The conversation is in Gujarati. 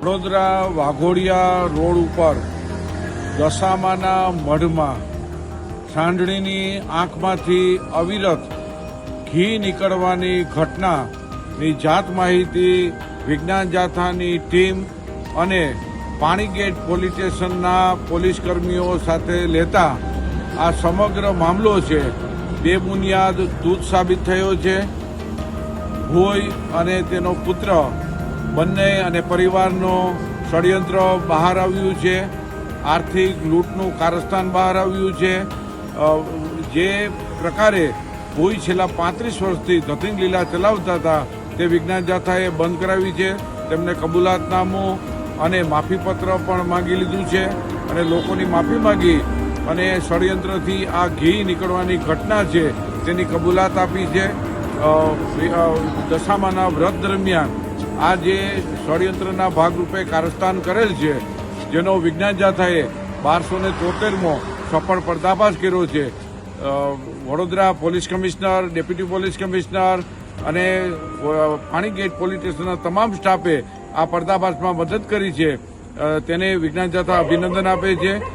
વડોદરા વાઘોડિયા રોડ ઉપર દશામાના મઢમાં સાંઢણીની આંખમાંથી અવિરત ઘી નીકળવાની ઘટનાની જાત માહિતી વિજ્ઞાન જાથાની ટીમ અને પાણીગેટ પોલીસ સ્ટેશનના પોલીસ કર્મીઓ સાથે લેતા આ સમગ્ર મામલો છે બેબુનિયાદ તૂત સાબિત થયો છે. ભોઈ અને તેનો પુત્ર બંને અને પરિવારનો ષડયંત્ર બહાર આવ્યું છે. આર્થિક લૂંટનું કારસ્તાન બહાર આવ્યું છે. જે પ્રકારે ભોઈ છેલ્લા 35 વર્ષથી ધતિંગ લીલા ચલાવતા હતા તે વિજ્ઞાન જાથાએ બંધ કરાવી છે. તેમને કબૂલાતનામું અને માફીપત્ર પણ માંગી લીધું છે અને લોકોની માફી માંગી અને ષડયંત્રથી આ ઘી નીકળવાની ઘટના છે તેની કબૂલાત આપી છે. દશામાના વ્રત દરમિયાન આ જે ષડયંત્રના ભાગરૂપે કારસ્તાન કરેલ છે જેનો વિજ્ઞાન જાથાએ 1273મો સફળ પર્દાફાશ કર્યો છે. Vadodara police commissioner, deputy police commissioner અને પાણીગેટ પોલીસ સ્ટેશનના તમામ સ્ટાફે આ પર્દાફાશમાં મદદ કરી છે તેને વિજ્ઞાન જાથા અભિનંદન આપે છે.